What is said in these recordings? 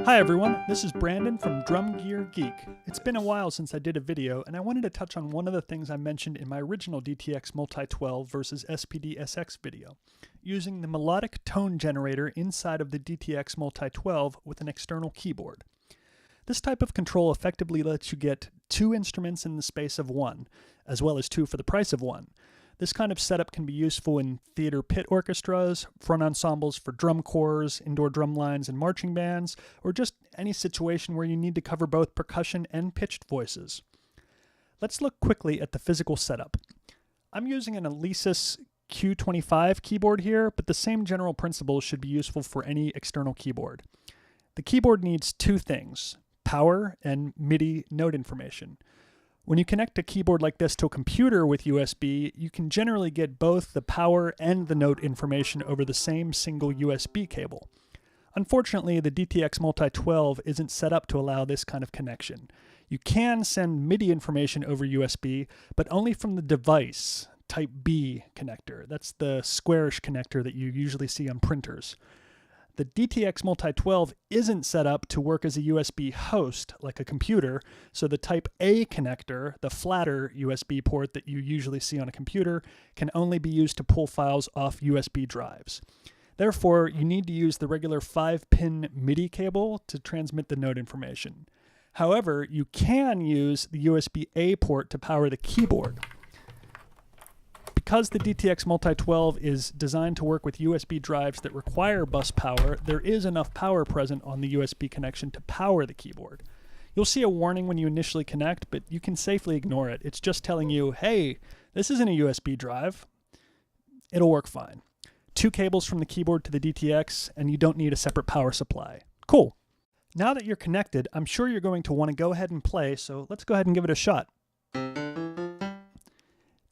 Hi everyone, this is Brandon from Drum Gear Geek. It's been a while since I did a video, and I wanted to touch on one of the things I mentioned in my original DTX Multi 12 versus SPD SX video, using the melodic tone generator inside of the DTX Multi 12 with an external keyboard. This type of control effectively lets you get two instruments in the space of one, as well as two for the price of one. This kind of setup can be useful in theater pit orchestras, front ensembles for drum corps, indoor drum lines and marching bands, or just any situation where you need to cover both percussion and pitched voices. Let's look quickly at the physical setup. I'm using an Alesis Q25 keyboard here, but the same general principles should be useful for any external keyboard. The keyboard needs two things: power and MIDI note information. When you connect a keyboard like this to a computer with USB, you can generally get both the power and the note information over the same single USB cable. Unfortunately, the DTX Multi 12 isn't set up to allow this kind of connection. You can send MIDI information over USB, but only from the device Type B connector. That's the squarish connector that you usually see on printers. The DTX Multi 12 isn't set up to work as a USB host like a computer, so the Type A connector, the flatter USB port that you usually see on a computer, can only be used to pull files off USB drives. Therefore, you need to use the regular 5-pin MIDI cable to transmit the note information. However, you can use the USB-A port to power the keyboard. Because the DTX Multi 12 is designed to work with USB drives that require bus power, there is enough power present on the USB connection to power the keyboard. You'll see a warning when you initially connect, but you can safely ignore it. It's just telling you, hey, this isn't a USB drive. It'll work fine. Two cables from the keyboard to the DTX, and you don't need a separate power supply. Cool. Now that you're connected, I'm sure you're going to want to go ahead and play, so let's go ahead and give it a shot.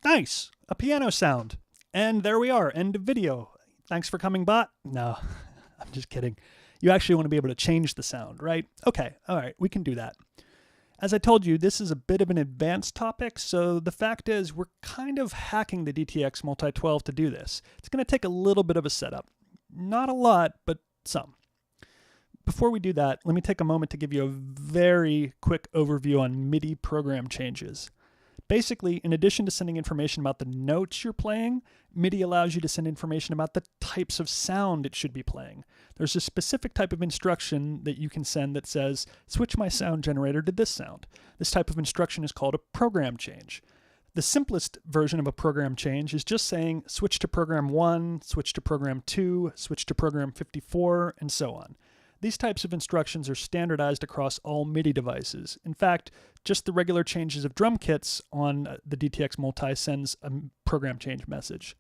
Nice! A piano sound. And there we are, end of video. Thanks for coming by. No, I'm just kidding. You actually want to be able to change the sound, right? Okay, all right, we can do that. As I told you, this is a bit of an advanced topic, so the fact is we're kind of hacking the DTX Multi 12 to do this. It's going to take a little bit of a setup. Not a lot, but some. Before we do that, let me take a moment to give you a very quick overview on MIDI program changes. Basically, in addition to sending information about the notes you're playing, MIDI allows you to send information about the types of sound it should be playing. There's a specific type of instruction that you can send that says, switch my sound generator to this sound. This type of instruction is called a program change. The simplest version of a program change is just saying, switch to program 1, switch to program 2, switch to program 54, and so on. These types of instructions are standardized across all MIDI devices. In fact, just the regular changes of drum kits on the DTX Multi sends a program change message.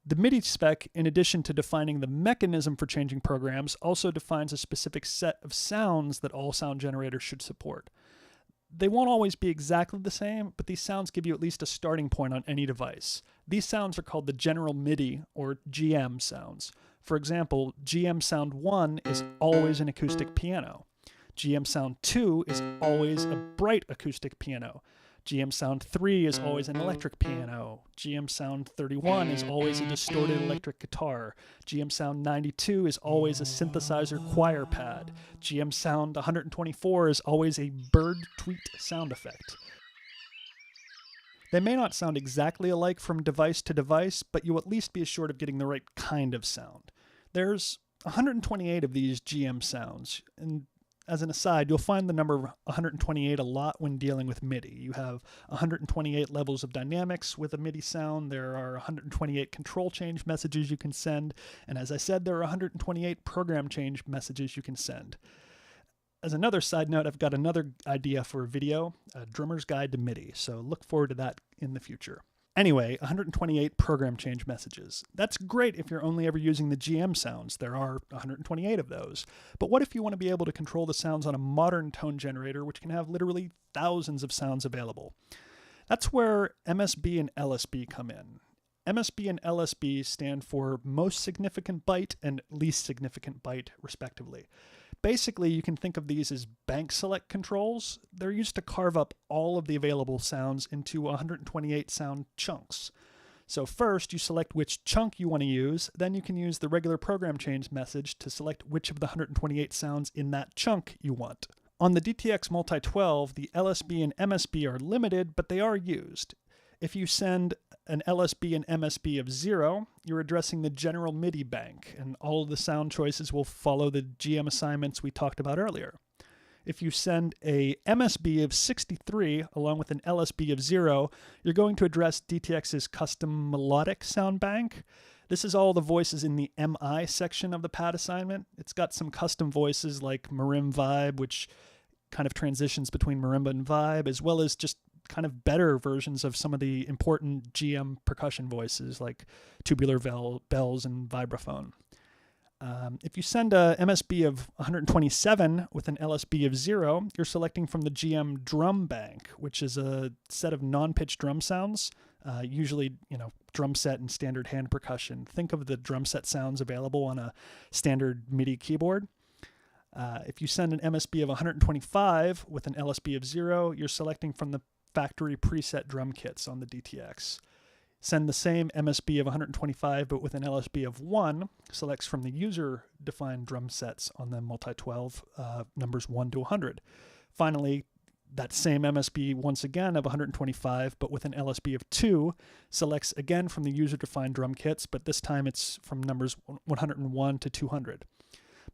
The MIDI spec, in addition to defining the mechanism for changing programs, also defines a specific set of sounds that all sound generators should support. They won't always be exactly the same, but these sounds give you at least a starting point on any device. These sounds are called the general MIDI, or GM sounds. For example, GM Sound 1 is always an acoustic piano. GM Sound 2 is always a bright acoustic piano. GM Sound 3 is always an electric piano. GM Sound 31 is always a distorted electric guitar. GM Sound 92 is always a synthesizer choir pad. GM Sound 124 is always a bird tweet sound effect. They may not sound exactly alike from device to device, but you'll at least be assured of getting the right kind of sound. There's 128 of these GM sounds, and as an aside, you'll find the number 128 a lot when dealing with MIDI. You have 128 levels of dynamics with a MIDI sound, there are 128 control change messages you can send, and as I said, there are 128 program change messages you can send. As another side note, I've got another idea for a video, a drummer's guide to MIDI, so look forward to that in the future. Anyway, 128 program change messages. That's great if you're only ever using the GM sounds. There are 128 of those. But what if you want to be able to control the sounds on a modern tone generator, which can have literally thousands of sounds available? That's where MSB and LSB come in. MSB and LSB stand for most significant byte and least significant byte, respectively. Basically, you can think of these as bank select controls. They're used to carve up all of the available sounds into 128 sound chunks. So first, you select which chunk you want to use, then you can use the regular program change message to select which of the 128 sounds in that chunk you want. On the DTX Multi 12, the LSB and MSB are limited, but they are used. If you send an LSB and MSB of 0, you're addressing the general MIDI bank, and all of the sound choices will follow the GM assignments we talked about earlier. If you send a MSB of 63 along with an LSB of 0, you're going to address DTX's custom melodic sound bank. This is all the voices in the MI section of the pad assignment. It's got some custom voices like marim vibe, which kind of transitions between marimba and vibe, as well as just kind of better versions of some of the important GM percussion voices like tubular bells and vibraphone. If you send a MSB of 127 with an LSB of 0, you're selecting from the GM drum bank, which is a set of non-pitch drum sounds, usually, drum set and standard hand percussion. Think of the drum set sounds available on a standard MIDI keyboard. If you send an MSB of 125 with an LSB of 0, you're selecting from the factory preset drum kits on the DTX. Send the same MSB of 125 but with an LSB of 1, selects from the user-defined drum sets on the Multi-12, numbers 1 to 100. Finally, that same MSB once again of 125 but with an LSB of 2, selects again from the user-defined drum kits, but this time it's from numbers 101 to 200.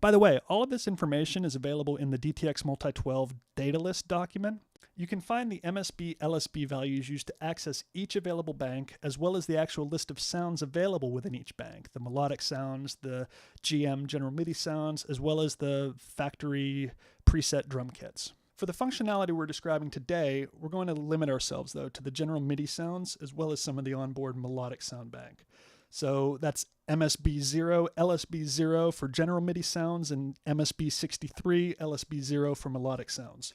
By the way, all of this information is available in the DTX Multi-12 data list document. You can find the MSB, LSB values used to access each available bank, as well as the actual list of sounds available within each bank, the melodic sounds, the GM general MIDI sounds, as well as the factory preset drum kits. For the functionality we're describing today, we're going to limit ourselves, though, to the general MIDI sounds, as well as some of the onboard melodic sound bank. So that's MSB 0, LSB 0 for general MIDI sounds, and MSB 63, LSB 0 for melodic sounds.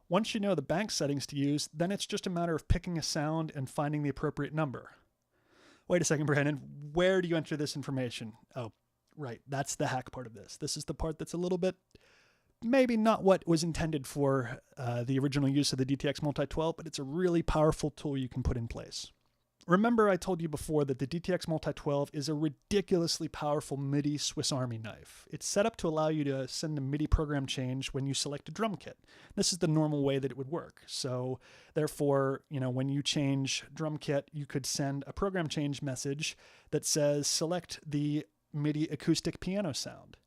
Once you know the bank settings to use, then it's just a matter of picking a sound and finding the appropriate number. Wait a second, Brandon, where do you enter this information? Oh, right, that's the hack part of this. This is the part that's a little bit, maybe not what was intended for the original use of the DTX Multi-12, but it's a really powerful tool you can put in place. Remember I told you before that the DTX Multi-12 is a ridiculously powerful MIDI Swiss Army knife. It's set up to allow you to send a MIDI program change when you select a drum kit. This is the normal way that it would work. So therefore, when you change drum kit, you could send a program change message that says select the MIDI acoustic piano sound.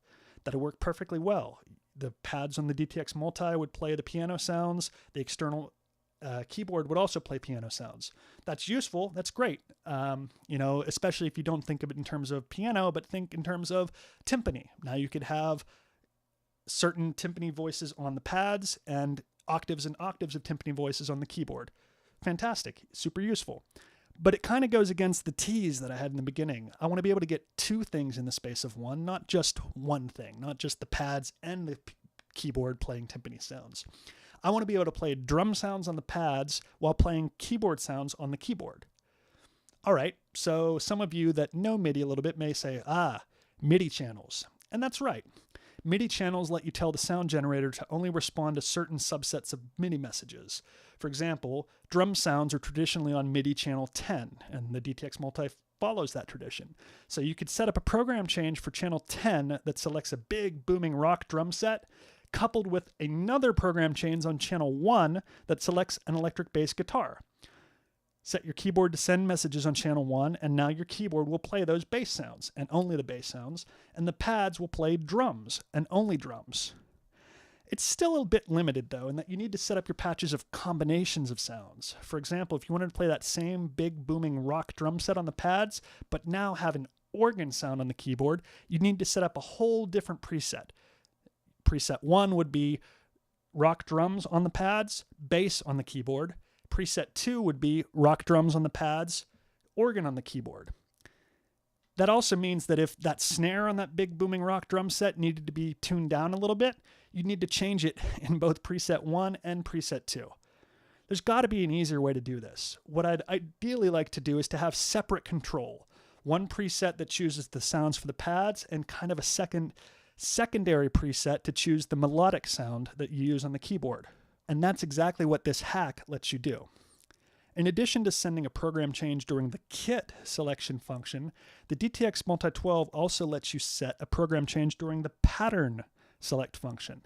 That'll work perfectly well. The pads on the DTX Multi would play the piano sounds. The external keyboard would also play piano sounds. That's useful. That's great. Especially if you don't think of it in terms of piano, but think in terms of timpani. Now you could have certain timpani voices on the pads and octaves of timpani voices on the keyboard. Fantastic. Super useful. But it kind of goes against the tease that I had in the beginning. I want to be able to get two things in the space of one, not just one thing, not just the pads and the keyboard playing timpani sounds. I want to be able to play drum sounds on the pads while playing keyboard sounds on the keyboard. All right, so some of you that know MIDI a little bit may say, MIDI channels. And that's right. MIDI channels let you tell the sound generator to only respond to certain subsets of MIDI messages. For example, drum sounds are traditionally on MIDI channel 10, and the DTX Multi follows that tradition. So you could set up a program change for channel 10 that selects a big booming rock drum set, coupled with another program change on channel 1 that selects an electric bass guitar. Set your keyboard to send messages on channel 1, and now your keyboard will play those bass sounds, and only the bass sounds, and the pads will play drums, and only drums. It's still a bit limited, though, in that you need to set up your patches of combinations of sounds. For example, if you wanted to play that same big booming rock drum set on the pads, but now have an organ sound on the keyboard, you need to set up a whole different preset. Preset 1 would be rock drums on the pads, bass on the keyboard. Preset 2 would be rock drums on the pads, organ on the keyboard. That also means that if that snare on that big booming rock drum set needed to be tuned down a little bit, you'd need to change it in both preset 1 and preset 2. There's got to be an easier way to do this. What I'd ideally like to do is to have separate control. One preset that chooses the sounds for the pads and kind of a secondary preset to choose the melodic sound that you use on the keyboard. And that's exactly what this hack lets you do. In addition to sending a program change during the kit selection function, the DTX Multi 12 also lets you set a program change during the pattern select function.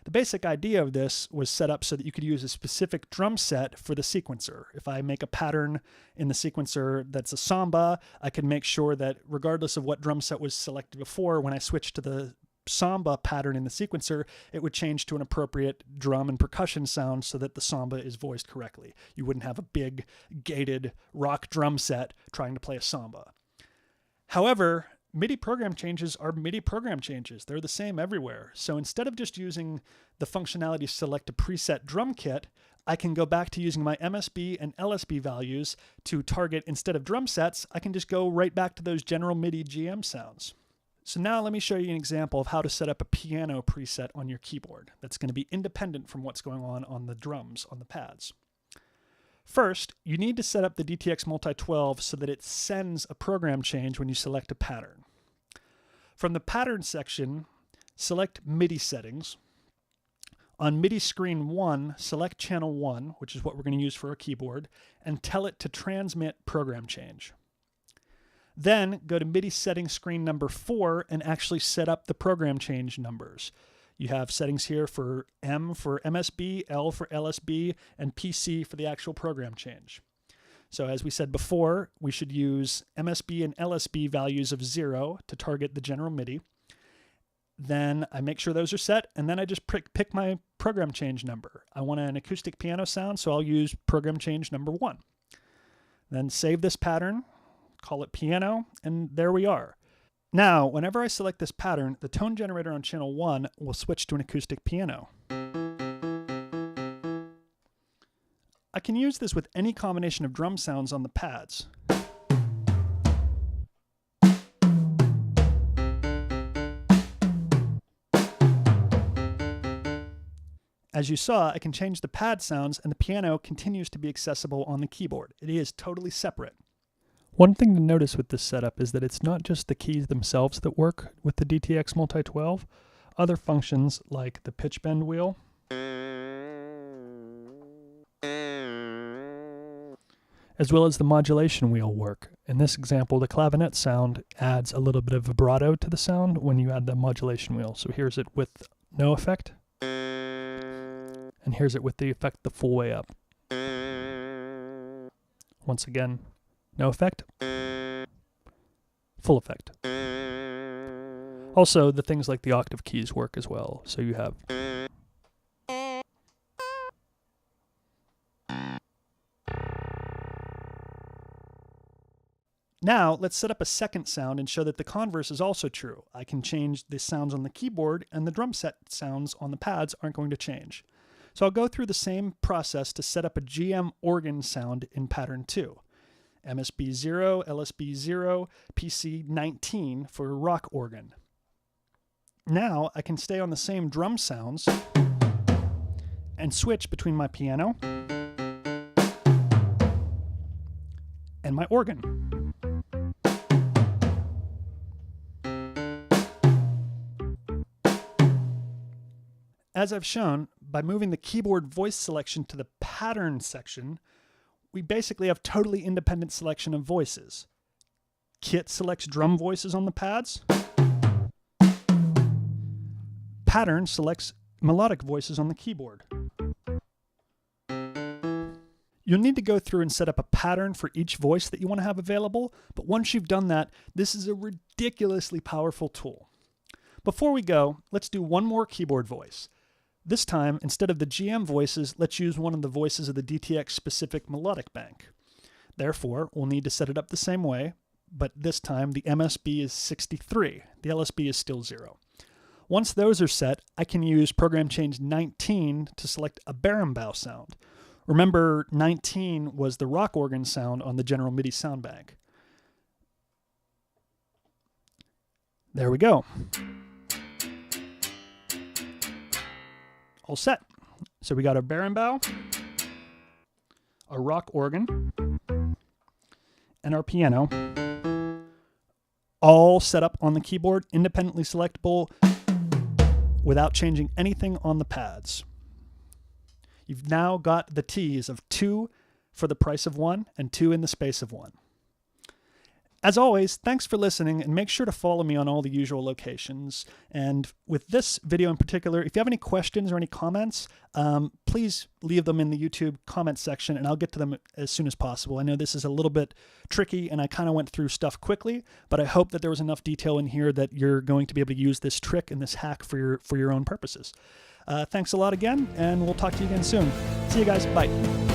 The basic idea of this was set up so that you could use a specific drum set for the sequencer. If I make a pattern in the sequencer that's a samba, I can make sure that regardless of what drum set was selected before, when I switch to the samba pattern in the sequencer, it would change to an appropriate drum and percussion sound so that the samba is voiced correctly. You wouldn't have a big gated rock drum set trying to play a samba. However, MIDI program changes are MIDI program changes. They're the same everywhere. So instead of just using the functionality to select a preset drum kit, I can go back to using my MSB and LSB values to target, instead of drum sets, I can just go right back to those general MIDI GM sounds. So now let me show you an example of how to set up a piano preset on your keyboard that's going to be independent from what's going on the drums on the pads. First, you need to set up the DTX Multi 12 so that it sends a program change when you select a pattern. From the pattern section, select MIDI settings. On MIDI screen 1, select channel 1, which is what we're going to use for our keyboard, and tell it to transmit program change. Then go to MIDI settings screen number 4 and actually set up the program change numbers. You have settings here for M for MSB, L for LSB, and PC for the actual program change. So as we said before, we should use MSB and LSB values of 0 to target the general MIDI. Then I make sure those are set, and then I just pick my program change number. I want an acoustic piano sound, so I'll use program change number 1. Then save this pattern, call it piano, and there we are. Now, whenever I select this pattern, the tone generator on channel 1 will switch to an acoustic piano. I can use this with any combination of drum sounds on the pads. As you saw, I can change the pad sounds, and the piano continues to be accessible on the keyboard. It is totally separate. One thing to notice with this setup is that it's not just the keys themselves that work with the DTX Multi 12. Other functions like the pitch bend wheel, as well as the modulation wheel work. In this example, the clavinet sound adds a little bit of vibrato to the sound when you add the modulation wheel. So here's it with no effect, and here's it with the effect the full way up. Once again, no effect, full effect. Also, the things like the octave keys work as well. So you have Now, let's set up a second sound and show that the converse is also true. I can change the sounds on the keyboard, and the drum set sounds on the pads aren't going to change. So I'll go through the same process to set up a GM organ sound in pattern 2. MSB 0, LSB 0, PC 19 for rock organ. Now I can stay on the same drum sounds and switch between my piano and my organ. As I've shown, by moving the keyboard voice selection to the pattern section, we basically have totally independent selection of voices. Kit selects drum voices on the pads. Pattern selects melodic voices on the keyboard. You'll need to go through and set up a pattern for each voice that you want to have available, but once you've done that, this is a ridiculously powerful tool. Before we go, let's do one more keyboard voice. This time, instead of the GM voices, let's use one of the voices of the DTX-specific melodic bank. Therefore, we'll need to set it up the same way, but this time the MSB is 63. The LSB is still 0. Once those are set, I can use program change 19 to select a berimbau sound. Remember, 19 was the rock organ sound on the general MIDI sound bank. There we go. All set. So we got a berimbau, a rock organ, and our piano, all set up on the keyboard, independently selectable, without changing anything on the pads. You've now got the tease of 2 for the price of one and 2 in the space of one. As always, thanks for listening, and make sure to follow me on all the usual locations. And with this video in particular, if you have any questions or any comments, please leave them in the YouTube comment section and I'll get to them as soon as possible. I know this is a little bit tricky and I kind of went through stuff quickly, but I hope that there was enough detail in here that you're going to be able to use this trick and this hack for your own purposes. Thanks a lot again, and we'll talk to you again soon. See you guys. Bye.